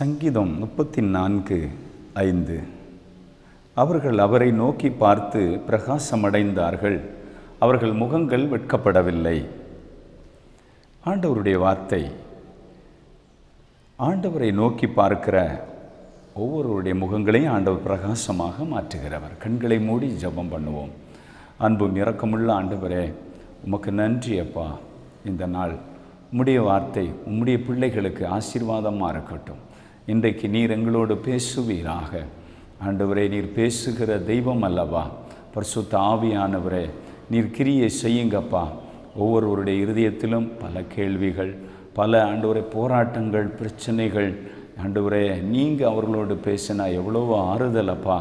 சங்கீதம் 34:5. அவர்கள் அவரை நோக்கி பார்த்து பிரகாசமடைந்தார்கள், அவர்கள் முகங்கள் வெட்கப்படவில்லை. ஆண்டவருடைய வார்த்தை. ஆண்டவரை நோக்கி பார்க்கிற ஒவ்வொருவருடைய முகங்களையும் ஆண்டவர் பிரகாசமாக மாற்றுகிறவர். கண்களை மூடி ஜெபம் பண்ணுவோம். அன்பும் இரக்கமுள்ள ஆண்டவரே, உமக்கு நன்றி அப்பா. இந்த நாள் உம்முடைய வார்த்தை உம்முடைய பிள்ளைகளுக்கு ஆசீர்வாதமாக இருக்கட்டும். இன்றைக்கு நீர் எங்களோடு பேசுவீராக. ஆண்டவரே, நீர் பேசுகிற தெய்வம் அல்லவா? பரிசுத்த ஆவியானவரே, நீர் கிரியை செய்யுங்கப்பா. ஒவ்வொருவருடைய இருதயத்திலும் பல கேள்விகள், பல ஆண்டவரே போராட்டங்கள், பிரச்சனைகள். ஆண்டவரே, நீங்கள் அவர்களோடு பேசினா எவ்வளவோ ஆறுதலப்பா.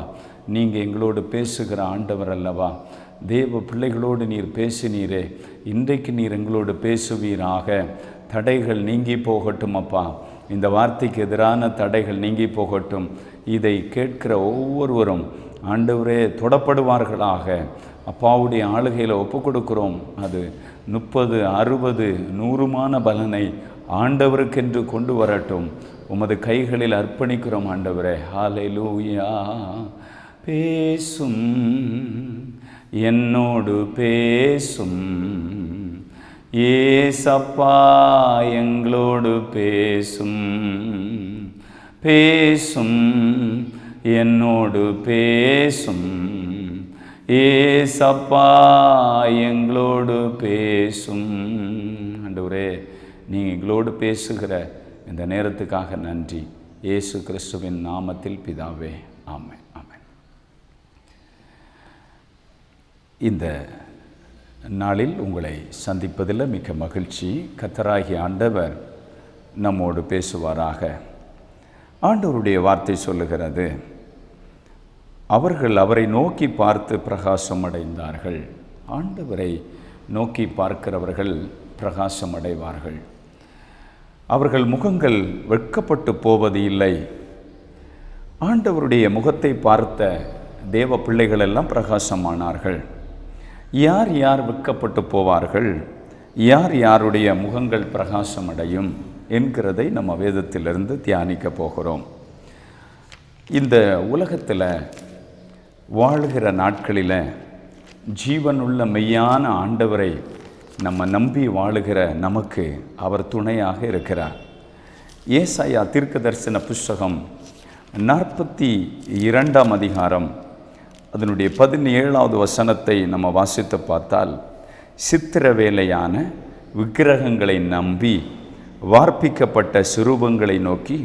நீங்கள் எங்களோடு பேசுகிற ஆண்டவர் அல்லவா? தேவ பிள்ளைகளோடு நீர் பேசினீரே, இன்றைக்கு நீர் எங்களோடு பேசுவீராக. தடைகள் நீங்கி போகட்டும் அப்பா. இந்த வார்த்தைக்கு எதிரான தடைகள் நீங்கி போகட்டும். இதை கேட்கிற ஒவ்வொருவரும் ஆண்டவரே தொடப்படுவார்களாக. அப்பாவுடைய ஆளுகையில் ஒப்பு கொடுக்கிறோம். அது 30, 60, 100மான பலனை ஆண்டவருக்கென்று கொண்டு வரட்டும். உமது கைகளில் அர்ப்பணிக்கிறோம் ஆண்டவரே. ஹல்லேலூயா. பேசும், என்னோடு பேசும் ஏசப்பா, எங்களோடு பேசும். பேசும், என்னோடு பேசும் ஏசப்பா, எங்களோடு பேசும். ஆண்டவரே, நீங்கள் எங்களோடு பேசுகிற இந்த நேரத்துக்காக நன்றி. இயேசு கிறிஸ்துவின் நாமத்தில் பிதாவே, ஆமென், ஆமென். இந்த நாளில் உங்களை சந்திப்பதில் மிக்க மகிழ்ச்சி. கர்த்தராகிய ஆண்டவர் நம்மோடு பேசுவாராக. ஆண்டவருடைய வார்த்தை சொல்லுகிறது, அவர்கள் அவரை நோக்கி பார்த்து பிரகாசம் அடைந்தார்கள். ஆண்டவரை நோக்கி பார்க்கிறவர்கள் பிரகாசம் அடைவார்கள். அவர்கள் முகங்கள் வெட்கப்பட்டு போவது இல்லை. ஆண்டவருடைய முகத்தை பார்த்த தேவ பிள்ளைகள் எல்லாம் பிரகாசமானார்கள். யார் யார் வெட்கப்பட்டு போவார்கள், யார் யாருடைய முகங்கள் பிரகாசம் அடையும் என்கிறதை நம்ம வேதத்திலிருந்து தியானிக்க போகிறோம். இந்த உலகத்தில் வாழ்கிற நாட்களில் ஜீவனுள்ள மெய்யான ஆண்டவரை நம்ம நம்பி வாழுகிற நமக்கு அவர் துணையாக இருக்கிறார். ஏசாயா தீர்க்கதரிசன புஸ்தகம் 42ஆம் அதிகாரம் அதனுடைய 17வது வசனத்தை நம்ம வாசித்து பார்த்தால், சித்திர வேலையான விக்கிரகங்களை நம்பி வார்ப்பிக்கப்பட்ட சிரூபங்களை நோக்கி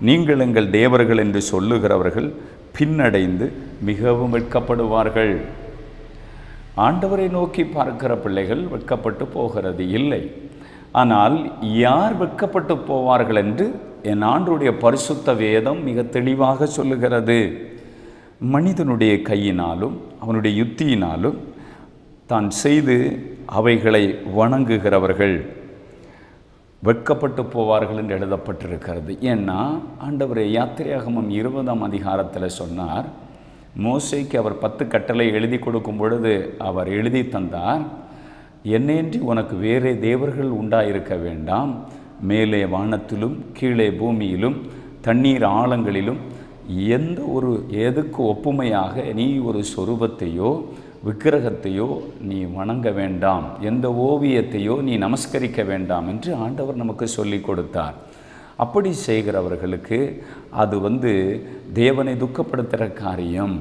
நீங்கள் எங்கள் தேவர்கள் என்று சொல்லுகிறவர்கள் பின்னடைந்து மிகவும் வெட்கப்படுவார்கள். ஆண்டவரை நோக்கி பார்க்கிற பிள்ளைகள் வெட்கப்பட்டு போகிறது இல்லை. ஆனால் யார் வெட்கப்பட்டு போவார்கள் என்று என் ஆண்டவருடைய பரிசுத்த வேதம் மிக தெளிவாக சொல்லுகிறது. மனிதனுடைய கையினாலும் அவனுடைய யுத்தியினாலும் தான் செய்து அவைகளை வணங்குகிறவர்கள் வெட்கப்பட்டு போவார்கள் என்று எழுதப்பட்டிருக்கிறது. ஏன்னா ஆண்டவர் யாத்திரையாகமம் 20ஆம் அதிகாரத்தில் சொன்னார், மோசேக்கு அவர் 10 கட்டளை எழுதி கொடுக்கும் பொழுது அவர் எழுதி தந்தார், என்னேன்றி உனக்கு வேறே தேவர்கள் உண்டாயிருக்க வேண்டாம், மேலே வானத்திலும் கீழே பூமியிலும் தண்ணீர் ஆழங்களிலும் எதுக்கு ஒப்புமையாக நீ ஒரு சொரூபத்தையோ விக்கிரகத்தையோ நீ வணங்க வேண்டாம், எந்த ஓவியத்தையோ நீ நமஸ்கரிக்க வேண்டாம் என்று ஆண்டவர் நமக்கு சொல்லி கொடுத்தார். அப்படி செய்கிறவர்களுக்கு அது தேவனை துக்கப்படுத்துகிற காரியம்.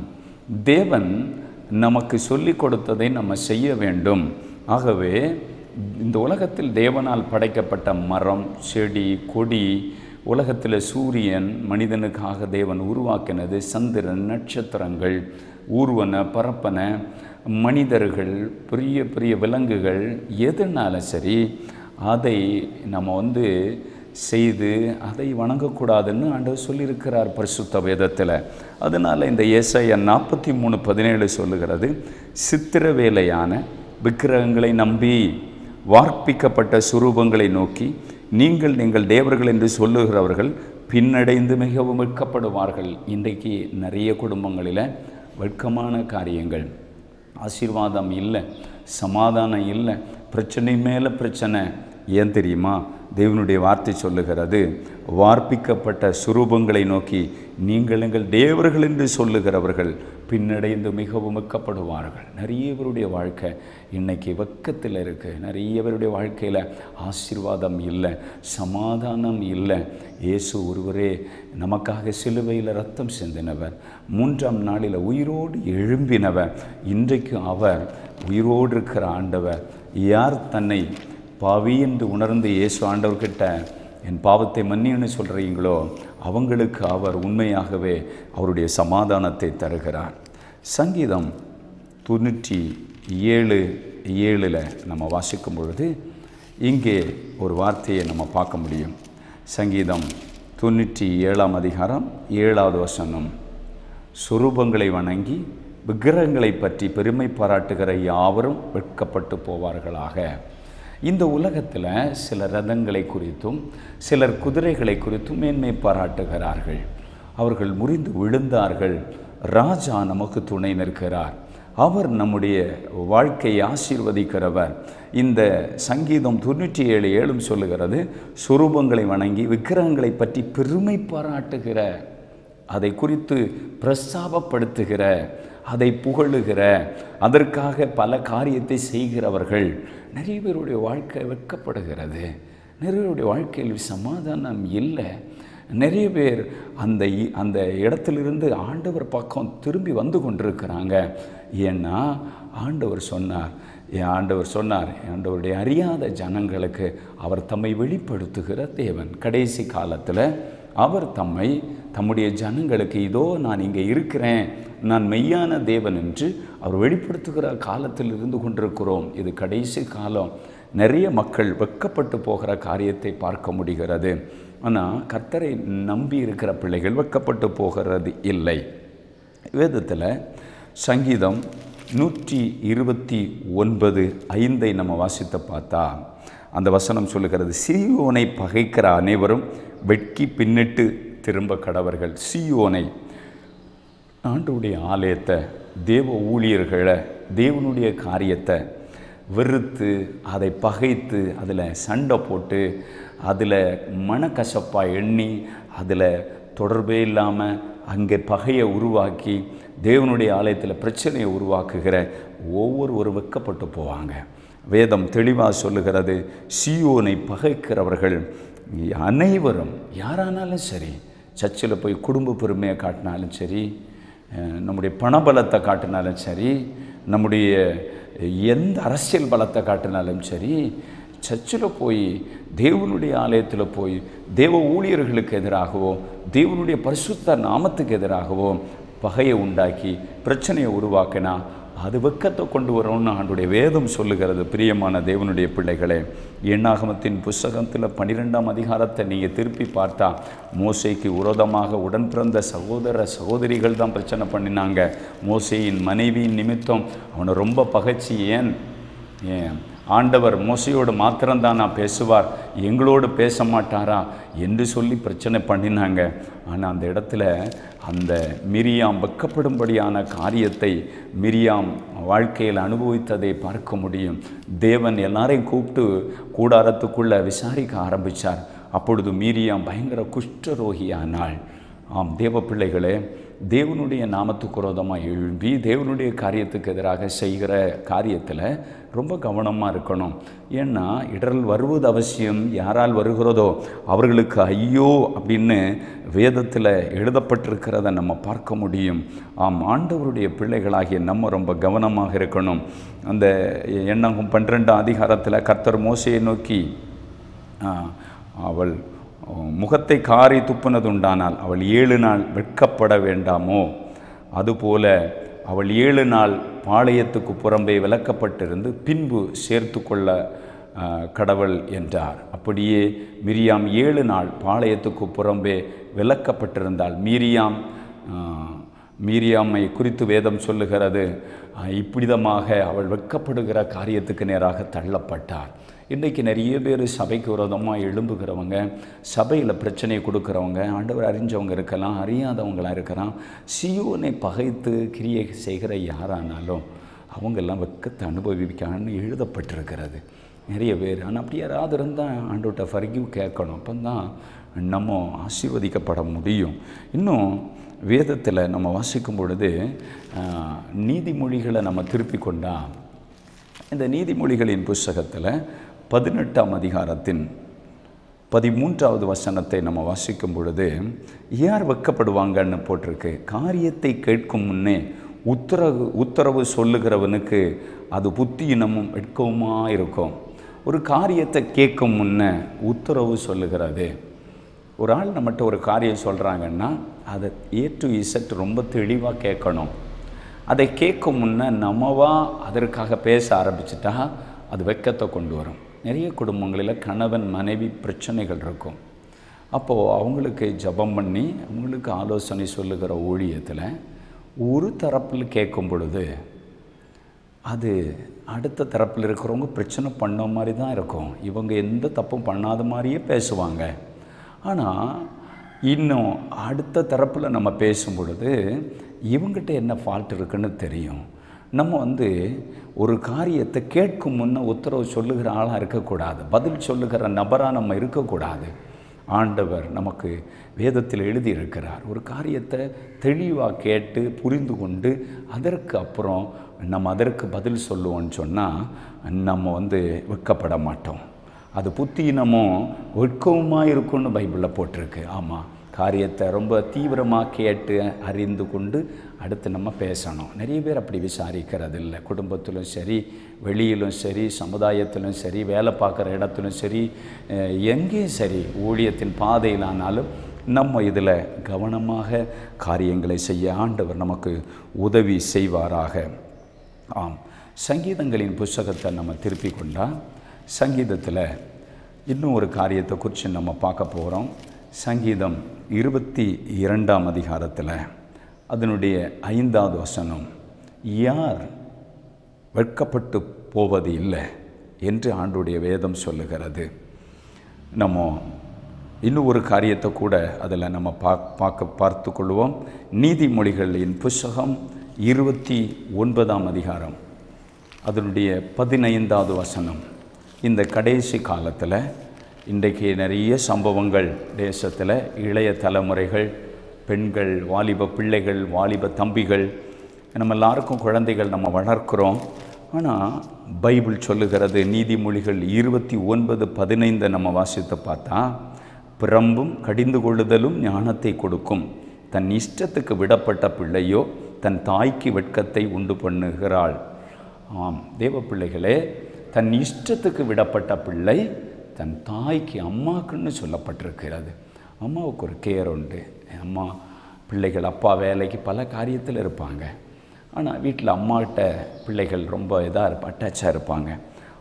தேவன் நமக்கு சொல்லி கொடுத்ததை நம்ம செய்ய வேண்டும். ஆகவே இந்த உலகத்தில் தேவனால் படைக்கப்பட்ட மரம், செடி, கொடி, உலகத்தில் சூரியன் மனிதனுக்காக தேவன் உருவாக்கினது, சந்திரன், நட்சத்திரங்கள், ஊர்வன, பரப்பன, மனிதர்கள், பெரிய பெரிய விலங்குகள், எதுனால சரி அதை நம்ம செய்து அதை வணங்கக்கூடாதுன்னு ஆண்டவர் சொல்லியிருக்கிறார் பரிசுத்த வேதத்தில். அதனால் இந்த ஏசாயா 43:17 சொல்லுகிறது, சித்திர வேலையான விக்கிரகங்களை நம்பி வார்ப்பிக்கப்பட்ட சுரூபங்களை நோக்கி நீங்கள் தேவர்கள் என்று சொல்லுகிறவர்கள் பின்னடைந்து மிகவும் வெட்கப்படுவார்கள். இன்றைக்கு நிறைய குடும்பங்களில் வெட்கமான காரியங்கள், ஆசீர்வாதம் இல்லை, சமாதானம் இல்லை, பிரச்சனை மேலே பிரச்சனை, ஏன் தெரியுமா? தேவனுடைய வார்த்தை சொல்லுகிறது, வார்ப்பிக்கப்பட்ட சுரூபங்களை நோக்கி நீங்கள் எங்கள் தேவர்கள் என்று சொல்லுகிறவர்கள் பின்னடைந்து மிகவும் வெட்கப்படுவார்கள். நிறைய பேருடைய வாழ்க்கை இன்றைக்கி வெட்கத்தில் இருக்குது. நிறைய பேருடைய வாழ்க்கையில் ஆசீர்வாதம் இல்லை, சமாதானம் இல்லை. இயேசு ஒருவரே நமக்காக சிலுவையில் ரத்தம் சிந்தினவர், 3ஆம் நாளில் உயிரோடு எழும்பினவர். இன்றைக்கு அவர் உயிரோடு இருக்கிற ஆண்டவர். யார் தன்னை பாவி என்று உணர்ந்து இயேசு ஆண்டவர்கிட்ட என் பாவத்தை மன்னின்னு சொல்கிறீங்களோ அவங்களுக்கு அவர் உண்மையாகவே அவருடைய சமாதானத்தை தருகிறார். சங்கீதம் 97:7 நம்ம வாசிக்கும் பொழுது இங்கே ஒரு வார்த்தையை நம்ம பார்க்க முடியும். சங்கீதம் 97ஆம் அதிகாரம் 7வது வசனம், சொரூபங்களை வணங்கி விக்கிரகங்களை பற்றி பெருமை பாராட்டுகிற யாவரும் வெட்கப்பட்டு போவார்களாக. இந்த உலகத்தில் சிலர் ரதங்களை குறித்தும் சிலர் குதிரைகளை குறித்தும் மேன்மை பாராட்டுகிறார்கள். அவர்கள் முறிந்து விழுந்தார்கள். ராஜா நமக்கு துணை நிற்கிறார். அவர் நம்முடைய வாழ்க்கையை ஆசீர்வதிக்கிறவர். இந்த சங்கீதம் 97:7 சொல்லுகிறது, சுரூபங்களை வணங்கி விக்கிரகங்களை பற்றி பெருமை பாராட்டுகிற, அதை குறித்து பிரஸ்தாபப்படுத்துகிற, அதை புகழுகிற, அதற்காக பல காரியத்தை செய்கிறவர்கள். நிறைய பேருடைய வாழ்க்கை வெட்கப்படுகிறது. நிறைய பேருடைய வாழ்க்கையில் சமாதானம் இல்லை. நிறைய பேர் அந்த இடத்திலிருந்து ஆண்டவர் பக்கம் திரும்பி வந்து கொண்டிருக்கிறாங்க. ஏன்னா ஆண்டவர் சொன்னார், ஆண்டவருடைய அறியாத ஜனங்களுக்கு அவர் தம்மை வெளிப்படுத்துகிற தேவன். கடைசி காலத்தில் அவர் தம்முடைய ஜனங்களுக்கு இதோ நான் இங்கே இருக்கிறேன், நான் மெய்யான தேவன் என்று அவர் வெளிப்படுத்துகிற காலத்தில் இருந்து கொண்டிருக்கிறோம். இது கடைசி காலம். நிறைய மக்கள் வெட்கப்பட்டு போகிற காரியத்தை பார்க்க முடிகிறது. ஆனால் கர்த்தரை நம்பி இருக்கிற பிள்ளைகள் வெட்கப்பட்டு போகிறது இல்லை. வேதத்தில் சங்கீதம் 129:5 நம்ம வாசித்து பார்த்தா அந்த வசனம் சொல்லுகிறது, சீயோனை பகைக்கிற அனைவரும் வெட்கி பின்னிட்டு திரும்ப கடவர்கள். சீயோனை, ஆண்டவருடைய ஆலயத்தை, தேவ ஊழியர்களை, தேவனுடைய காரியத்தை வெறுத்து அதை பகைத்து அதில் சண்டை போட்டு அதில் மனக்கசப்பாக எண்ணி அதில் தொடர்பே இல்லாமல் அங்கே பகையை உருவாக்கி தேவனுடைய ஆலயத்தில் பிரச்சனையை உருவாக்குகிற ஒவ்வொருவரும் வெட்கப்பட்டு போவாங்க. வேதம் தெளிவாக சொல்லுகிறது, சீயோனை பகைக்கிறவர்கள் அனைவரும், யாரானாலும் சரி, சர்ச்சில் போய் குடும்ப பெருமையை காட்டினாலும் சரி, நம்முடைய பணபலத்தை காட்டினாலும் சரி, நம்முடைய எந்த அரசியல் பலத்தை காட்டினாலும் சரி, சர்ச்சில் போய் தேவனுடைய ஆலயத்தில் போய் தேவ ஊழியர்களுக்கு எதிராகவோ தேவனுடைய பரிசுத்த நாமத்துக்கு எதிராகவோ பகையை உண்டாக்கி பிரச்சனையை உருவாக்கினா அது வெட்கத்தை கொண்டு வரணும்னு ஆண்டுடைய வேதம் சொல்லுகிறது. பிரியமான தேவனுடைய பிள்ளைகளே, எண்ணாகமத்தின் புஸ்தகத்தில் 12ஆம் அதிகாரத்தை நீங்கள் திருப்பி பார்த்தா மோசேக்கு விரோதமாக உடன் பிறந்த சகோதரிகள் தான் பிரச்சனை பண்ணினாங்க. மோசேயின் மனைவியின் நிமித்தம் அவனை ரொம்ப பகைச்சி, ஏன் ஆண்டவர் மோசையோடு மாத்திரம்தான் நான் பேசுவார், எங்களோடு பேச மாட்டாரா என்று சொல்லி பிரச்சனை பண்ணினாங்க. ஆனால் அந்த இடத்துல அந்த மிரியாம் வெட்கப்படும்படியான காரியத்தை மிரியாம் வாழ்க்கையில் அனுபவித்ததை பார்க்க முடியும். தேவன் எல்லாரையும் கூப்பிட்டு கூடாரத்துக்குள்ளே விசாரிக்க ஆரம்பித்தார். அப்பொழுது மிரியாம் பயங்கர குஷ்டரோகியானாள். ஆம் தேவ பிள்ளைகளே, தேவனுடைய நாமத்துக்கு விரோதமாக எழும்பி தேவனுடைய காரியத்துக்கு எதிராக செய்கிற காரியத்தில் ரொம்ப கவனமாக இருக்கணும். ஏன்னா இடரல் வருவது அவசியம். யாரால் வருகிறதோ அவர்களுக்கு ஐயோ அப்படின்னு வேதத்தில் எழுதப்பட்டிருக்கிறத நம்ம பார்க்க முடியும். ஆம், ஆண்டவருடைய பிள்ளைகளாகிய நம்ம ரொம்ப கவனமாக இருக்கணும். அந்த எண்ணாகம் 12ஆம் அதிகாரத்தில் கர்த்தர் மோசையை நோக்கி, அவள் முகத்தை காரி துப்புனதுண்டானால் அவள் 7 நாள் வெட்கப்பட வேண்டாமோ, அதுபோல அவள் 7 நாள் பாளையத்துக்கு புறம்பே விலக்கப்பட்டிருந்து பின்பு சேர்த்து கொள்ள கடவுள் என்றார். அப்படியே மிரியாம் 7 நாள் பாளையத்துக்கு புறம்பே விலக்கப்பட்டிருந்தாள். மீரியாமை குறித்து வேதம் சொல்லுகிறது, இப்படிதமாக அவள் வெட்கப்படுகிற காரியத்துக்கு நேராக தள்ளப்பட்டார். இன்றைக்கி நிறைய பேர் சபைக்கு விரோதமாக எழும்புகிறவங்க, சபையில் பிரச்சனையை கொடுக்குறவங்க, ஆண்டவர் அறிஞ்சவங்க இருக்கலாம், அறியாதவங்களாக இருக்கிறான். சீயோனை பகைத்து கிரியை செய்கிற யாரானாலும் அவங்கெல்லாம் வெட்கத்தை அனுபவிக்கான்னு எழுதப்பட்டிருக்கிறது. நிறைய பேர். ஆனால் அப்படி யாராவது இருந்தால் ஆண்டவர்கிட்ட ஃபர்கிவ் கேட்கணும். அப்போ தான் நம்ம ஆசீர்வதிக்கப்பட முடியும். இன்னும் வேதத்தில் நம்ம வாசிக்கும் பொழுது நீதிமொழிகளை நம்ம திருப்பி கொண்டா, இந்த நீதிமொழிகளின் புஸ்தகத்தில் 18ஆம் அதிகாரத்தின் 13வது வசனத்தை நம்ம வாசிக்கும் பொழுது யார் வெட்கப்படுவாங்கன்னு போட்டிருக்கு. காரியத்தை கேட்கும் முன்னே உத்தரவு சொல்லுகிறவனுக்கு அது புத்தியினமும் வெட்கவுமாக இருக்கும். ஒரு காரியத்தை கேட்கும் முன்னே உத்தரவு சொல்லுகிறது. ஒரு ஆள் நம்மகிட்ட ஒரு காரியம் சொல்கிறாங்கன்னா அதை A to Z ரொம்ப தெளிவாக கேட்கணும். அதை கேட்கும் முன்னே நம்மவா அதற்காக பேச ஆரம்பிச்சிட்டா அது வெட்கத்தை கொண்டு வரும். நிறைய குடும்பங்களில் கணவன் மனைவி பிரச்சனைகள் இருக்கும். அப்போது அவங்களுக்கு ஜெபம் பண்ணி அவங்களுக்கு ஆலோசனை சொல்லுகிற ஊழியத்தில் ஒரு தரப்பில் கேட்கும் பொழுது அது அடுத்த தரப்பில் இருக்கிறவங்க பிரச்சனை பண்ண மாதிரி தான் இருக்கும். இவங்க எந்த தப்பும் பண்ணாத மாதிரியே பேசுவாங்க. ஆனால் இன்னும் அடுத்த தரப்பில் நம்ம பேசும் பொழுது இவங்ககிட்ட என்ன ஃபால்ட் இருக்குன்னு தெரியும். நம்ம ஒரு காரியத்தை கேட்கும் முன்னே உத்தரவு சொல்லுகிற ஆளாக இருக்கக்கூடாது, பதில் சொல்லுகிற நபராக நம்ம இருக்கக்கூடாது. ஆண்டவர் நமக்கு வேதத்தில் எழுதியிருக்கிறார், ஒரு காரியத்தை தெளிவாக கேட்டு புரிந்து கொண்டு அதற்கு அப்புறம் நம்ம அதற்கு பதில் சொல்லுவோன்னு சொன்னால் நம்ம வெட்கப்பட மாட்டோம். அது புத்தியினமும் வெட்கவுமாக இருக்கும்னு பைபிளில் போட்டிருக்கு. ஆமாம், காரியத்தை ரொம்ப தீவிரமாக கேட்டு அறிந்து கொண்டு அடுத்து நம்ம பேசணும். நிறைய பேர் அப்படி விசாரிக்கிறது இல்லை. குடும்பத்திலும் சரி, வெளியிலும் சரி, சமுதாயத்திலும் சரி, வேலை பார்க்குற இடத்துலையும் சரி, எங்கேயும் சரி, ஊழியத்தின் பாதையிலானாலும் நம்ம இதில் கவனமாக காரியங்களை செய்ய ஆண்டவர் நமக்கு உதவி செய்வாராக. ஆம், சங்கீதங்களின் புஸ்தகத்தை நம்ம திருப்பி கொண்டால் சங்கீதத்தில் இன்னும் ஒரு காரியத்தை குறித்து நம்ம பார்க்க போகிறோம். சங்கீதம் 22ஆம் அதிகாரத்தில் அதனுடைய 5வது வசனம், யார் வெட்கப்பட்டு போவது இல்லை என்று ஆண்டவருடைய வேதம் சொல்லுகிறது. நம்ம இன்னும் ஒரு காரியத்தை கூட அதில் நம்ம பார்த்து கொள்வோம். நீதிமொழிகளின் புஸ்தகம் 29ஆம் அதிகாரம் அதனுடைய 15வது வசனம். இந்த கடைசி காலத்தில் இன்றைக்கு நிறைய சம்பவங்கள் தேசத்தில், இளைய தலைமுறைகள், பெண்கள், வாலிப பிள்ளைகள், வாலிப தம்பிகள், நம்ம எல்லாருக்கும் குழந்தைகள் நம்ம வளர்க்குறோம். ஆனால் பைபிள் சொல்லுகிறது, நீதிமொழிகள் 29:15 நம்ம வாசித்து பார்த்தா, பிரம்பும் கடிந்து கொள்ளுதலும் ஞானத்தை கொடுக்கும், தன் இஷ்டத்துக்கு விடப்பட்ட பிள்ளையோ தன் தாய்க்கு வெட்கத்தை உண்டு பண்ணுகிறாள். ஆம் தேவ பிள்ளைகளே, தன் இஷ்டத்துக்கு விடப்பட்ட பிள்ளை தன் தாய்க்கு, அம்மாக்குன்னு சொல்லப்பட்டிருக்கிறது. அம்மாவுக்கு ஒரு கேர் உண்டு. அம்மா பிள்ளைகள், அப்பா வேலைக்கு பல காரியத்தில் இருப்பாங்க. ஆனால் வீட்டில் அம்மாக்கிட்ட பிள்ளைகள் ரொம்ப அட்டாச்சாக இருப்பாங்க.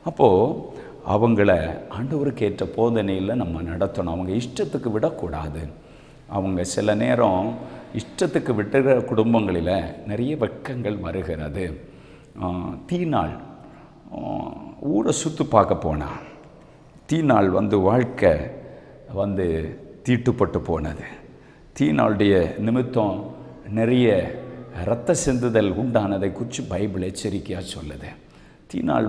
அப்போது அவங்கள ஆண்டவருக்கு ஏற்ற போதனையில் நம்ம நடத்தணும். அவங்க இஷ்டத்துக்கு விடக்கூடாது. அவங்க சில நேரம் இஷ்டத்துக்கு விட்டுகிற குடும்பங்களில் நிறைய வெட்கங்கள் வருகிறது. தீநாள் ஊரை சுற்றி பார்க்க போனால் தீநாள் வாழ்க்கை தீட்டுப்பட்டு போனது. தீநாளுடைய நிமித்தம் நிறைய இரத்த சிந்துதல் உண்டானதை குறித்து பைபிள் எச்சரிக்கையாக சொல்லுது. தீநாள்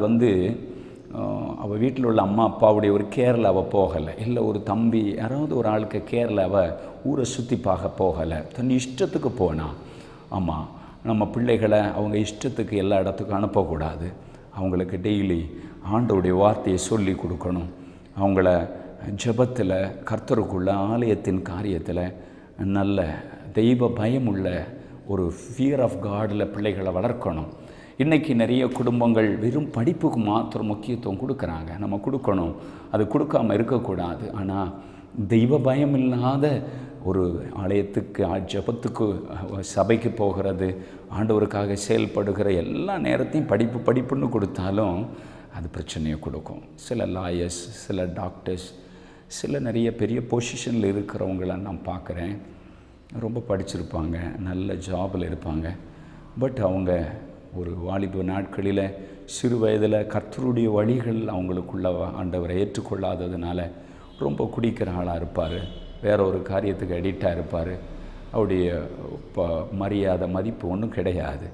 அவள் வீட்டில் உள்ள அம்மா அப்பாவுடைய ஒரு கேரில் அவள் போகலை, இல்லை ஒரு தம்பி யாராவது ஒரு ஆளுக்கு கேரில் அவள் ஊரை சுற்றி பார்க்க போகலை, தன் இஷ்டத்துக்கு போனான். ஆமாம், நம்ம பிள்ளைகளை அவங்க இஷ்டத்துக்கு எல்லா இடத்துக்கும் அனுப்பக்கூடாது. அவங்களுக்கு டெய்லி ஆண்டவருடைய வார்த்தையை சொல்லி கொடுக்கணும். அவங்கள ஜெபத்தில், கர்த்தருக்குள்ள ஆலயத்தின் காரியத்தில் நல்ல தெய்வ பயம் உள்ள ஒரு ஃபியர் ஆஃப் காடில் பிள்ளைகளை வளர்க்கணும். இன்றைக்கி நிறைய குடும்பங்கள் வெறும் படிப்புக்கு மாத்திரம் முக்கியத்துவம் கொடுக்குறாங்க. நம்ம கொடுக்கணும், அது கொடுக்காமல் இருக்கக்கூடாது. ஆனால் தெய்வ பயம் இல்லாத ஒரு ஆலயத்துக்கு, ஜெபத்துக்கு, சபைக்கு போகிறது, ஆண்டவருக்காக செயல்படுகிற எல்லா நேரத்தையும் படிப்புன்னு கொடுத்தாலும் அது பிரச்சனையை கொடுக்கும். சில லாயர்ஸ், சில டாக்டர்ஸ், சில நிறைய பெரிய பொசிஷனில் இருக்கிறவங்கள நான் பார்க்குறேன். ரொம்ப படிச்சிருப்பாங்க, நல்ல ஜாபில் இருப்பாங்க. பட் அவங்க ஒரு வாலிப நாட்களில், சிறு வயதில் கர்த்தருடைய வழிகள் அவங்களுக்குள்ள ஆண்டவரை ஏற்றுக்கொள்ளாததுனால ரொம்ப குடிக்கிற ஆளாக இருப்பார், வேற ஒரு காரியத்துக்கு அடிக்டாக இருப்பார். அவருடைய மரியாதை மதிப்பு ஒன்றும் கிடையாது.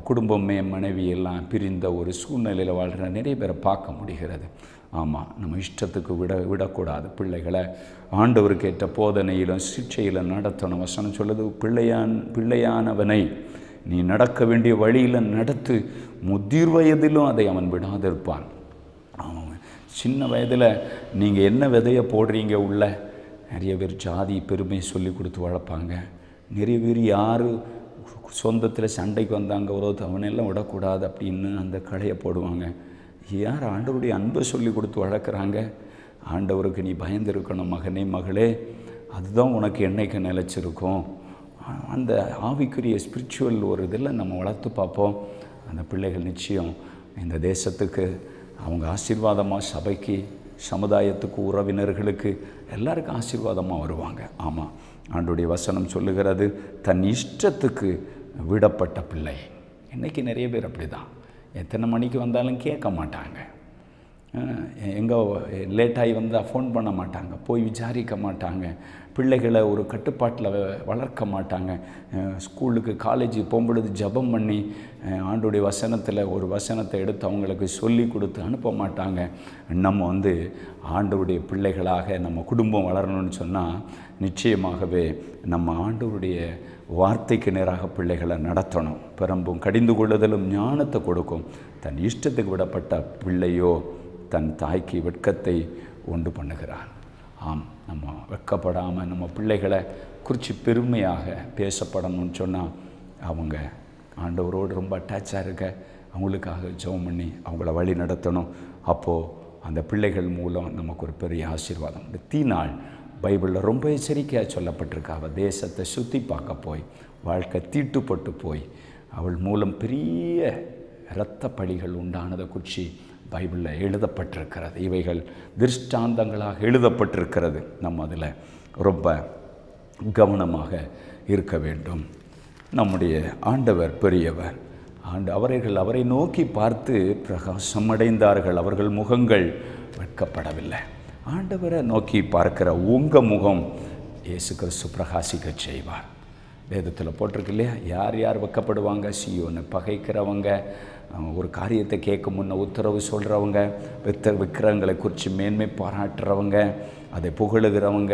குடும்பமே மனைவி எல்லாம் பிரிந்த ஒரு சூழ்நிலையில் வாழ்கிற நிறைய பேரை பார்க்க முடிகிறது. ஆமாம், நம்ம இஷ்டத்துக்கு விடக்கூடாது. பிள்ளைகளை ஆண்டவருக்கு ஏற்ற போதனையிலும் சிக்ஷையிலும் நடத்தணும். வசனம் சொல்லுது, பிள்ளையானவனை நீ நடக்க வேண்டிய வழியில் நடத்து, முதிர் வயதிலும் அதை அவன் விடாதிருப்பான். அவன் சின்ன வயதில் நீங்கள் என்ன விதையை போடுறீங்க உள்ள, நிறைய பேர் ஜாதி பெருமை சொல்லி கொடுத்து வளர்ப்பாங்க. நிறைய பேர் யார் சொந்தத்தில் சண்டைக்கு வந்தாங்க ஒரு அவனெல்லாம் விடக்கூடாது அப்படின்னு அந்த களையை போடுவாங்க. யார் ஆண்டவருடைய அன்பை சொல்லி கொடுத்து வளர்க்குறாங்க? ஆண்டவருக்கு நீ பயந்துருக்கணும் மகனே மகளே, அதுதான் உனக்கு என்னைக்கு நிலச்சிருக்கும். அந்த ஆவிக்குரிய ஸ்பிரிச்சுவல் ஒரு இதில் நம்ம வளர்த்து பார்ப்போம். அந்த பிள்ளைகள் நிச்சயம் இந்த தேசத்துக்கு அவங்க ஆசீர்வாதமாக, சபைக்கு, சமுதாயத்துக்கு, உறவினர்களுக்கு எல்லாருக்கும் ஆசீர்வாதமாக வருவாங்க. ஆமாம், ஆண்டவருடைய வசனம் சொல்லுகிறது, தன் இஷ்டத்துக்கு விடப்பட்ட பிள்ளை. இன்றைக்கி நிறைய பேர் அப்படி தான், எத்தனை மணிக்கு வந்தாலும் கேட்க மாட்டாங்க. எங்கே லேட்டாகி வந்தால் ஃபோன் பண்ண மாட்டாங்க, போய் விசாரிக்க மாட்டாங்க, பிள்ளைகளை ஒரு கட்டுப்பாட்டில் வளர்க்க மாட்டாங்க. ஸ்கூலுக்கு காலேஜுக்கு போகும்பொழுது ஜெபம் பண்ணி ஆண்டவருடைய வசனத்தில் ஒரு வசனத்தை எடுத்து அவங்களுக்கு சொல்லி கொடுத்து அனுப்ப மாட்டாங்க. நம்ம ஆண்டவருடைய பிள்ளைகளாக நம்ம குடும்பம் வளரணும்னு சொன்னால் நிச்சயமாகவே நம்ம ஆண்டவருடைய வார்த்தைக்கு நேராக பிள்ளைகளை நடத்தணும். பிறம்பும் கடிந்து கொள்ளுதலும் ஞானத்தை கொடுக்கும். தன் இஷ்டத்துக்கு விடப்பட்ட பிள்ளையோ தன் தாய்க்கு வெட்கத்தை உண்டு பண்ணுகிறான். ஆம், நம்ம வெட்கப்படாமல் நம்ம பிள்ளைகளை குறித்து பெருமையாக பேசப்படணும்னு சொன்னால் அவங்க ஆண்டவரோடு ரொம்ப அட்டாச்சாக இருக்க அவங்களுக்காக ஜெபம் பண்ணி அவங்கள வழி நடத்தணும். அப்போது அந்த பிள்ளைகள் மூலம் நமக்கு ஒரு பெரிய ஆசீர்வாதம். இந்த தீநாள் பைபிளில் ரொம்ப எச்சரிக்கையாக சொல்லப்பட்டிருக்கா. அவள் தேசத்தை சுற்றி பார்க்க போய் வாழ்க்கை தீட்டுப்பட்டு போய் அவள் மூலம் பெரிய இரத்த பழிகள் உண்டானதை குறித்து பைபிளில் எழுதப்பட்டிருக்கிறது. இவைகள் திருஷ்டாந்தங்களாக எழுதப்பட்டிருக்கிறது. நம்ம அதில் ரொம்ப கவனமாக இருக்க வேண்டும். நம்முடைய ஆண்டவர் பெரியவர். அவரை நோக்கி பார்த்து பிரகாசம் அடைந்தார்கள். அவர்கள் முகங்கள் வெட்கப்படவில்லை. ஆண்டவரை நோக்கி பார்க்கிற உங்கள் முகம் இயேசு கிறிஸ்து பிரகாசிக்க செய்வார். வேதத்தில் போட்டிருக்கு இல்லையா, யார் யார் வெட்கப்படுவாங்க? சீயோனை பகைக்கிறவங்க, ஒரு காரியத்தை கேட்க முன்ன உத்தரவு சொல்கிறவங்க, விக்கிரகங்களை குறித்து மேன்மை பாராட்டுறவங்க, அதை புகழுகிறவங்க,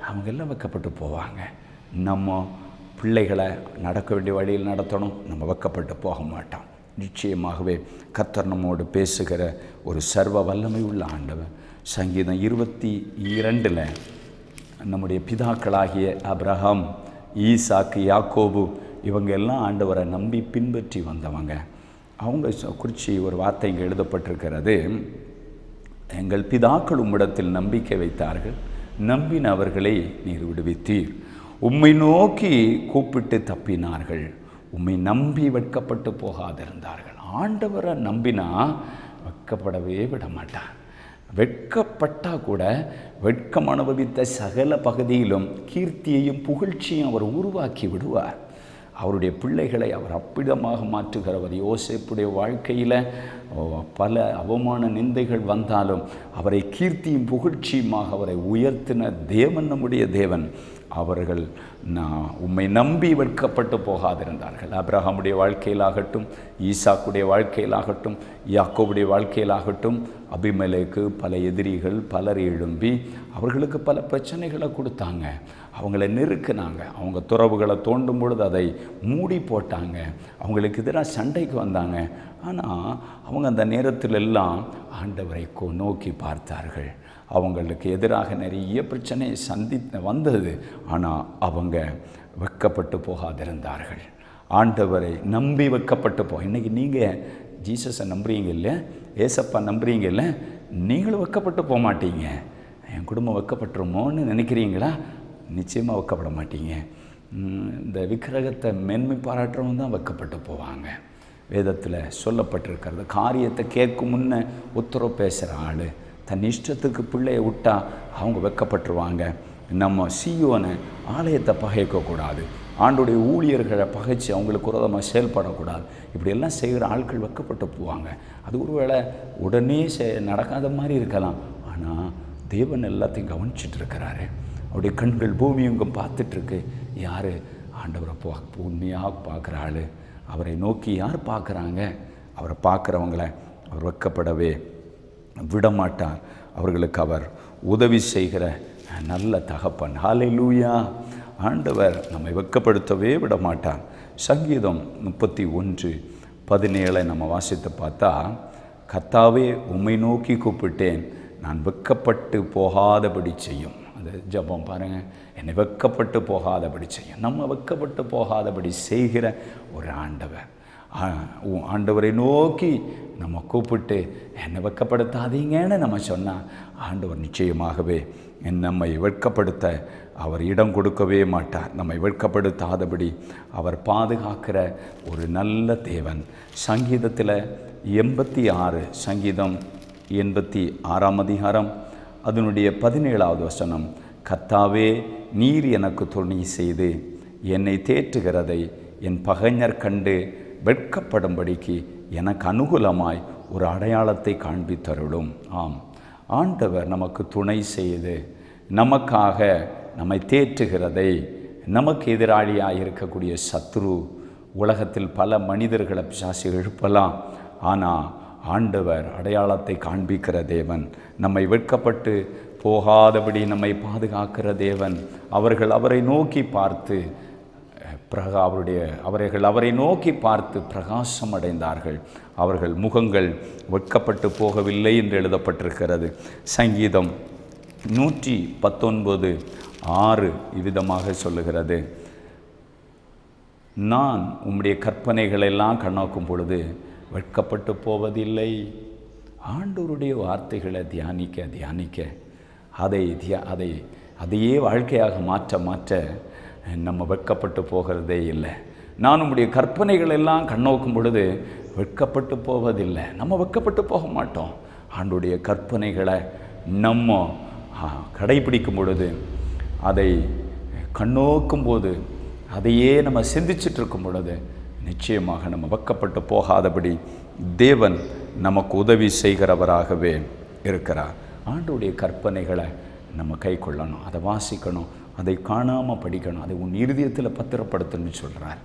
அவங்கெல்லாம் வெட்கப்பட்டு போவாங்க. நம்ம பிள்ளைகளை நடக்க வேண்டிய வழியில் நடத்தணும். நம்ம வெட்கப்பட்டு போக மாட்டோம். நிச்சயமாகவே கர்த்தர் நம்மோடு பேசுகிற ஒரு சர்வ வல்லமை உள்ள ஆண்டவர். சங்கீதம் 22 நம்முடைய பிதாக்களாகிய ஆபிரகாம், ஈசாக்கு, யாக்கோபு இவங்க எல்லாம் ஆண்டவரை நம்பி பின்பற்றி வந்தவங்க. அவங்க குறித்து ஒரு வார்த்தை இங்கே எழுதப்பட்டிருக்கிறது. எங்கள் பிதாக்கள் உம்மிடத்தில் நம்பிக்கை வைத்தார்கள், நம்பின அவர்களை நீர் விடுவித்தீர். உம்மை நோக்கி கூப்பிட்டு தப்பினார்கள், உம்மை நம்பி வெட்கப்பட்டு போகாதிருந்தார்கள். ஆண்டவரை நம்பினா வெட்கப்படவே விட மாட்டார். வெட்கப்பட்டால் கூட வெட்கம் அனுபவித்த சகல பகுதியிலும் கீர்த்தியையும் புகழ்ச்சியும் அவர் உருவாக்கி விடுவார். அவருடைய பிள்ளைகளை அவர் அப்பிடமாக மாற்றுகிறவர். யோசேப்புடைய வாழ்க்கையில் பல அவமான நிந்தைகள் வந்தாலும் அவரை கீர்த்தியும் புகழ்ச்சியுமாக அவரை உயர்த்தின தேவன் நம்முடைய தேவன். அவர்கள் உம்மை நம்பி வெட்கப்பட்டு போகாதிருந்தார்கள். ஆபிரகாமுடைய வாழ்க்கையிலாகட்டும், ஈசாக்குடைய வாழ்க்கையிலாகட்டும், யாக்கோபுடைய வாழ்க்கையிலாகட்டும், அபிமெலேக்கு பல எதிரிகள் பலர் எழும்பி அவர்களுக்கு பல பிரச்சனைகளை கொடுத்தாங்க. அவங்கள நெருக்கினாங்க. அவங்க துறவுகளை தோண்டும் பொழுது அதை மூடி போட்டாங்க. அவங்களுக்கு எதிராக சண்டைக்கு வந்தாங்க. ஆனால் அவங்க அந்த நேரத்தில் எல்லாம் ஆண்டவரை நோக்கி பார்த்தார்கள். அவங்களுக்கு எதிராக நிறைய பிரச்சனை வந்தது. ஆனால் அவங்க வெட்கப்பட்டு போகாதிருந்தார்கள். ஆண்டவரை நம்பி வெட்கப்பட்டு இன்றைக்கி நீங்கள் ஜீசஸை நம்புறீங்க இல்லை, ஏசப்பா நம்புறீங்க இல்லை, நீங்களும் வெட்கப்பட்டு போக மாட்டீங்க. என் குடும்பம் வெட்கப்பட்டுருமோன்னு நினைக்கிறீங்களா? நிச்சயமாக வெட்கப்பட மாட்டீங்க. இந்த விக்கிரகத்தை மேன்மை பாராட்டுறவங்க தான் வெட்கப்பட்டு போவாங்க. வேதத்தில் சொல்லப்பட்டிருக்கிறது. காரியத்தை கேட்கும் முன்னே உத்தரவு பேசுகிற ஆள் தன் இஷ்டத்துக்கு பிள்ளையை விட்டால் அவங்க வெட்கப்பட்டுருவாங்க. நம்ம சீயோனை ஆலயத்தை பகைக்கக்கூடாது, ஆண்டுடைய ஊழியர்களை பகைச்சி அவங்களுக்கு விரோதமாக செயல்படக்கூடாது. இப்படியெல்லாம் செய்கிற ஆட்கள் வெட்கப்பட்டு போவாங்க. அது ஒருவேளை உடனே நடக்காத மாதிரி இருக்கலாம். ஆனால் தேவன் எல்லாத்தையும் கவனிச்சிட்டு இருக்கிறாரு. அவருடைய கண்கள் பூமி எங்கும் பார்த்துட்ருக்கு. யார் ஆண்டவரை உண்மையாக பார்க்குற ஆள், அவரை நோக்கி யார் பார்க்குறாங்க? அவரை பார்க்குறவங்கள அவர் வெட்கப்படவே விடமாட்டார். அவர்களுக்கு அவர் உதவி செய்கிற நல்ல தகப்பன். ஹல்லேலூயா! ஆண்டவர் நம்மை வெட்கப்படுத்தவே விடமாட்டார். சங்கீதம் 31:17 நம்ம வாசித்து பார்த்தா, கர்த்தாவே உம்மை நோக்கி கூப்பிட்டேன், நான் வெட்கப்பட்டு போகாதபடி செய்யும். அந்த ஜெபம் பாருங்கள், என்னை வெட்கப்பட்டு போகாதபடி செய்யும். நம்ம வெட்கப்பட்டு போகாதபடி செய்கிற ஒரு ஆண்டவர். ஆண்டவரை நோக்கி நம்ம கூப்பிட்டு என்னை வெட்கப்படுத்தாதீங்கன்னு நம்ம சொன்னால், ஆண்டவர் நிச்சயமாகவே நம்மை வெட்கப்படுத்த அவர் இடம் கொடுக்கவே மாட்டார். நம்மை வெட்கப்படுத்தாதபடி அவர் பாதுகாக்கிற ஒரு நல்ல தேவன். சங்கீதத்தில் 86, சங்கீதம் 86ஆம் அதிகாரம் அதனுடைய 17வது வசனம், கர்த்தாவே நீர் எனக்கு துணை செய்து என்னை தேற்றுகிறதை என் பகைஞர் கண்டு வெட்கப்படும்படிக்கு எனக்கு அனுகூலமாய் ஒரு அடையாளத்தை காண்பித்தருளும். ஆம், ஆண்டவர் நமக்கு துணை செய்து நமக்காக நம்மை தேற்றுகிறதை, நமக்கு எதிராளியாக இருக்கக்கூடிய சத்ரு, உலகத்தில் பல மனிதர்களை பிசாசு எழுப்பலாம், ஆனால் ஆண்டவர் அடையாளத்தை காண்பிக்கிற தேவன், நம்மை வெட்கப்பட்டு போகாதபடி நம்மை பாதுகாக்கிற தேவன். அவரை நோக்கி பார்த்து அவரை நோக்கி பார்த்து பிரகாசம் அடைந்தார்கள். அவர்கள் முகங்கள் வெட்கப்பட்டு போகவில்லை என்று எழுதப்பட்டிருக்கிறது. சங்கீதம் 119:6 இவ்விதமாக சொல்லுகிறது, நான் உம்முடைய கற்பனைகளெல்லாம் கண்ணோக்கும் பொழுது வெட்கப்பட்டு போவதில்லை. ஆண்டவருடைய வார்த்தைகளை தியானிக்க அதையே வாழ்க்கையாக மாற்ற நம்ம வெட்கப்பட்டு போகிறதே இல்லை. நான் உம்முடைய கற்பனைகள் எல்லாம் கண்ணோக்கும் பொழுது வெட்கப்பட்டு போவதில்லை. நம்ம வெட்கப்பட்டு போக மாட்டோம். ஆண்டவருடைய கற்பனைகளை நம்ம கடைபிடிக்கும் பொழுது, அதை கண்ணோக்கும் போது, அதையே நம்ம சிந்திச்சுட்டு இருக்கும் பொழுது நிச்சயமாக நம்ம வெட்கப்பட்டு போகாதபடி தேவன் நமக்கு உதவி செய்கிறவராகவே இருக்கிறார். ஆண்டவருடைய கற்பனைகளை நம்ம கை கொள்ளணும், அதை வாசிக்கணும், அதை காணாமல் படிக்கணும், அதை உன் இருதயத்தில் பத்திரப்படுத்தணும்னு சொல்கிறார்.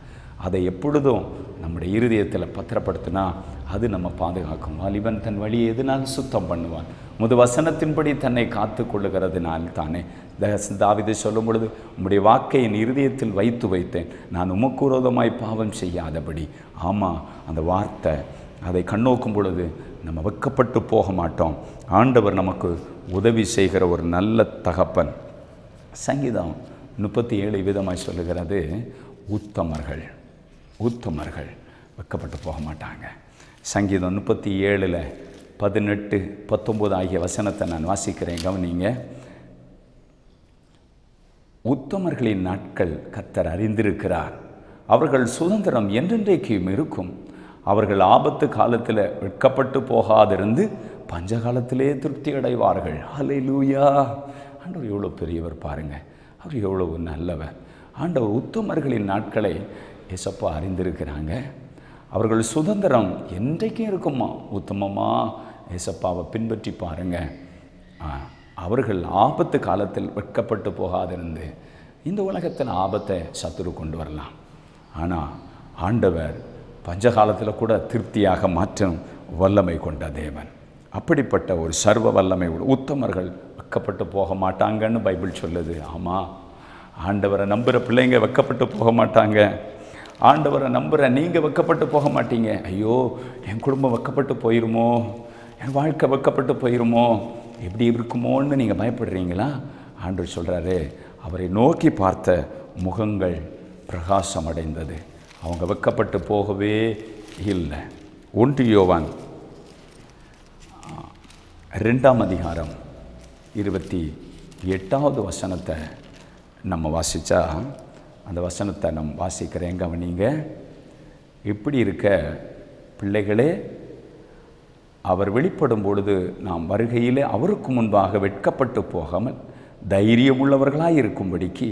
அதை எப்பொழுதும் நம்முடைய இருதயத்தில் பத்திரப்படுத்தினா அது நம்ம பாதுகாக்கும். வாலிபன் தன் வழியை எதனால் சுத்தம் பண்ணுவான்? முது வசனத்தின்படி தன்னை காத்து கொள்ளுகிறதுனால் தானே. தாவீது சொல்லும் பொழுது, உம்முடைய வாக்கை என் இருதயத்தில் வைத்தேன், நான் உமக்கு விரோதமாய் பாவம் செய்யாதபடி. ஆமாம், அந்த வார்த்தை அதை கண்ணோக்கும் பொழுது நம்ம வெட்கப்பட்டு போக மாட்டோம். ஆண்டவர் நமக்கு உதவி செய்கிற ஒரு நல்ல தகப்பன். சங்கீதம் 37 விதமாய் சொல்லுகிறது, உத்தமர்கள் வெட்கப்பட்டு போக மாட்டாங்க. சங்கீதம் 37 18, 19 ஆகிய வசனத்தை நான் வாசிக்கிறேன், கவனிங்க. உத்தமர்களின் நாட்கள் கர்த்தர் அறிந்திருக்கிறார், அவர்கள் சுதந்திரம் என்றென்றைக்கும் இருக்கும். அவர்கள் ஆபத்து காலத்தில் வெட்கப்பட்டு போகாதிருந்து பஞ்ச காலத்திலே திருப்தி அடைவார்கள். ஹல்லேலூயா! ஆண்டவர் எவ்வளோ பெரியவர் பாருங்கள், அவர் எவ்வளவு நல்லவர். ஆண்டவர் உத்தமர்களின் நாட்களை ஏசப்பா அறிந்திருக்கிறாங்க. அவர்கள் சுதந்திரம் என்றைக்கும் இருக்குமா? உத்தமமாக ஏசப்பாவை பின்பற்றி பாருங்கள். அவர்கள் ஆபத்து காலத்தில் வெட்கப்பட்டு போகாதிருந்து, இந்த உலகத்தில் ஆபத்தை சத்துரு கொண்டு வரலாம், ஆனால் ஆண்டவர் பஞ்சகாலத்தில் கூட திருப்தியாக மாற்றும் வல்லமை கொண்ட தேவன். அப்படிப்பட்ட ஒரு சர்வ வல்லமை உத்தமர்கள் வெட்கப்பட்டு போக மாட்டாங்கன்னு பைபிள் சொல்லுது. ஆமாம், ஆண்டவரை நம்புகிற பிள்ளைங்க வெட்கப்பட்டு போக மாட்டாங்க. ஆண்டவரை நம்புகிற நீங்கள் வெட்கப்பட்டு போக மாட்டீங்க. ஐயோ, என் குடும்பம் வெட்கப்பட்டு போயிருமோ, என் வாழ்க்கை வெட்கப்பட்டு போயிருமோ, எப்படி இருக்குமோன்னு நீங்கள் பயப்படுறீங்களா? ஆண்டவர் சொல்கிறாரு, அவரை நோக்கி பார்த்த முகங்கள் பிரகாசம் அடைந்தது, அவங்க வெட்கப்பட்டு போகவே இல்லை. 1 யோவான் 2ஆம் அதிகாரம் 28வது வசனத்தை நம்ம வாசித்தா, அந்த வசனத்தை நம்ம வாசிக்கிறேன், கவனிங்க. இப்படி இருக்க பிள்ளைகளே, அவர் வெளிப்படும் பொழுது நாம் வருகையிலே அவருக்கு முன்பாக வெட்கப்பட்டு போகாமல் தைரியமுள்ளவர்களாக இருக்கும்படிக்கு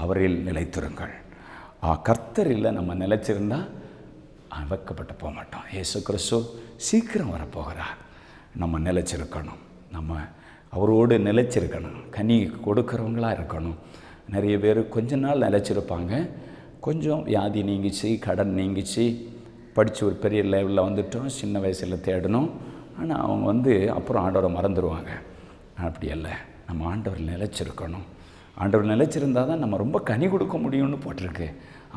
அவரில் நிலைத்திருங்கள். கர்த்தரில் நம்ம நிலைச்சிருந்தால் வெட்கப்பட்டு போக மாட்டோம். இயேசு கிறிஸ்து சீக்கிரம் வரப்போகிறார். நம்ம நிலைச்சிருக்கணும், நம்ம அவரோடு நிலைச்சிருக்கணும், கனி கொடுக்குறவங்களாக இருக்கணும். நிறைய பேர் கொஞ்ச நாள் நிலைச்சிருப்பாங்க, கொஞ்சம் வியாதி நீங்கிச்சு, கடன் நீங்கிச்சு, படித்து ஒரு பெரிய லெவலில் வந்துட்டோம், சின்ன வயசில் தேடணும். ஆனால் அவங்க அப்புறம் ஆண்டவரை மறந்துடுவாங்க. அப்படி அல்ல, நம்ம ஆண்டவர் நிலைச்சிருக்கணும். ஆண்டவர் நிலைச்சிருந்தால் தான் நம்ம ரொம்ப கனி கொடுக்க முடியும்னு போட்டிருக்கு.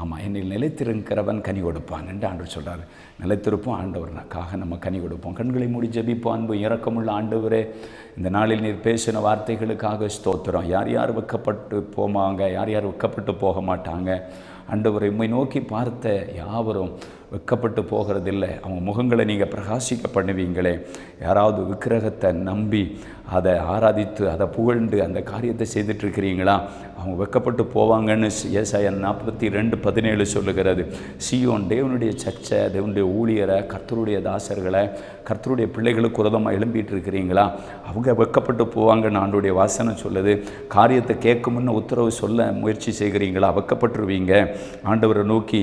ஆமாம், என்னில் நிலைத்திருக்கிறவன் கனி கொடுப்பான் என்று ஆண்டவர் சொல்கிறார். நிலைத்திருப்போம், ஆண்டவருக்காக நம்ம கனி கொடுப்போம். கண்களை மூடி ஜெபிப்போம். அன்பு இரக்கமுள்ள ஆண்டவரே, இந்த நாளில் நீர் பேசின வார்த்தைகளுக்காக ஸ்தோத்திரம். யார் யார் வெட்கப்பட்டு போவாங்க, யார் யார் வெட்கப்பட்டு போக மாட்டாங்க. ஆண்டவரை உம்மை நோக்கி பார்த்த யாவரும் வெட்கப்பட்டு போகிறதில்லை. அவங்க முகங்களை நீங்கள் பிரகாசிக்க பண்ணுவீங்களே. யாராவது விக்கிரகத்தை நம்பி அதை ஆராதித்து அதை புகழ்ந்து அந்த காரியத்தை செய்துட்ருக்கிறீங்களா? அவங்க வெட்கப்பட்டு போவாங்கன்னு ஏசாயா 42:17 சொல்லுகிறது. சீயோன் தேவனுடைய சர்ச்சை, தேவனுடைய ஊழியரை, கர்த்தருடைய தாசர்களை, கர்த்தருடைய பிள்ளைகளுக்கு உரதமாக எழும்பிட்டு இருக்கிறீங்களா? அவங்க வெட்கப்பட்டு போவாங்கன்னு ஆண்டோடைய வாசனை சொல்லுது. காரியத்தை கேட்கும்னு உத்தரவு சொல்ல முயற்சி செய்கிறீங்களா? வெட்கப்பட்டுருவீங்க. ஆண்டவரை நோக்கி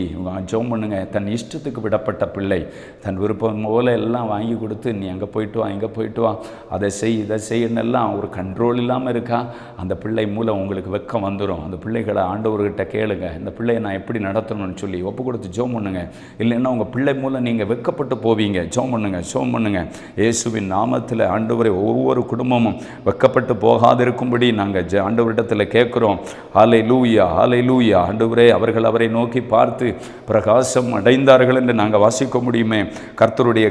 ஜெபம் பண்ணுங்க. தன் இஷ்டத்துக்கு விடப்பட்ட பிள்ளை தன் விருப்பம் போல எல்லாம் வாங்கி கொடுத்து, நீ அங்கே போயிட்டு வா, இங்கே போயிட்டு வா, அதை செய், இதை செய்யணுன்னெல்லாம் ஒரு கண்ட்ரோல் இல்லாமல் இருக்கா? அந்த பிள்ளை மூலம் உங்களுக்கு வெட்கம் வந்துடும். அந்த பிள்ளைகளை ஆண்டவர்கிட்ட கேளுங்க, இந்த பிள்ளையை நான் எப்படி நடத்தணும்னு சொல்லி ஒப்பு கொடுத்து ஜெபம் பண்ணுங்க. இல்லைன்னா உங்கள் பிள்ளை மூலம் நீங்கள் வெட்கப்பட்டு போவீங்க. ஜெபம் பண்ணுங்க, ஜெபம் பண்ணுங்க. இயேசுவின் நாமத்தில் ஆண்டவரை ஒவ்வொரு குடும்பமும் வெட்கப்பட்டு போகாதிருக்கும்படி நாங்கள் ஆண்டவரிடத்தில் கேட்குறோம். ஹல்லேலூயா, ஹல்லேலூயா. ஆண்டவரே, அவர்கள் அவரை நோக்கி பார்த்து பிரகாசம் அடைந்தார்கள் என்று நாங்கள் வாசிக்க முடியுமே. கர்த்தருடைய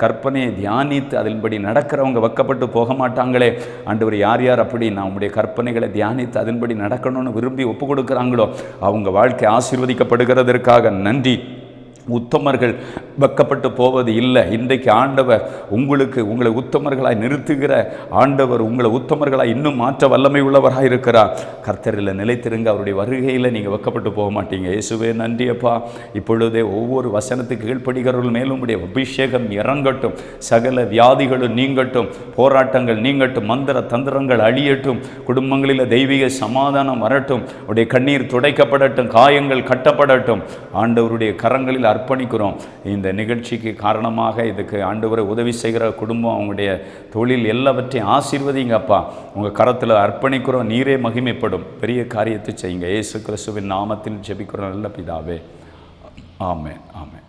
கற்பனையை தியானித்து அதன்படி நடக்கிறவங்க வெட்கப்பட்டு போக மாட்டாங்களே. ஆண்டவர், யார் யார் அப்படி நான் உங்களுடைய கற்பனைகளை தியானித்து அதன்படி நடக்கணும்னு விரும்பி ஒப்பு கொடுக்குறாங்களோ அவங்க வாழ்க்கை ஆசீர்வதிக்கப்படுகிறதற்காக நன்றி. உத்தமர்கள் வெட்கப்பட்டு போவது இல்லை. இன்றைக்கு ஆண்டவர் உங்களை உத்தமர்களாய் நிறுத்துகிற ஆண்டவர் உங்களை உத்தமர்களாய் இன்னும் மாற்ற வல்லமை உள்ளவராக இருக்கிறார். கர்த்தரில் நிலைத்திருங்க. அவருடைய வருகையில் நீங்கள் வெட்கப்பட்டு போக மாட்டீங்க. இயேசுவே நன்றி அப்பா. இப்பொழுதே ஒவ்வொரு வசனத்துக்கு கீழ்ப்படுகிறவர்கள் மேலும் உடைய அபிஷேகம் இறங்கட்டும். சகல வியாதிகளும் நீங்கட்டும், போராட்டங்கள் நீங்கட்டும், மந்திர தந்திரங்கள் அழியட்டும், குடும்பங்களில் தெய்வீக சமாதானம் வரட்டும், உடைய கண்ணீர் துடைக்கப்படட்டும், காயங்கள் கட்டப்படட்டும். ஆண்டவருடைய கரங்களில் அர்ப்பணிக்கிறோம். இந்த நிகழ்ச்சிக்கு காரணமாக இதுக்கு ஆண்டவரை உதவி செய்கிற குடும்பம், அவங்களுடைய தொழில் எல்லாவற்றையும் ஆசீர்வதிங்க அப்பா. உங்கள் கரத்தில் அர்ப்பணிக்கிறோம். நீரே மகிமைப்படும் பெரிய காரியத்தை செய்யுங்க. இயேசு கிறிஸ்துவின் நாமத்தில் ஜெபிக்கிறோம் நல்ல பிதாவே. ஆமென், ஆமென்.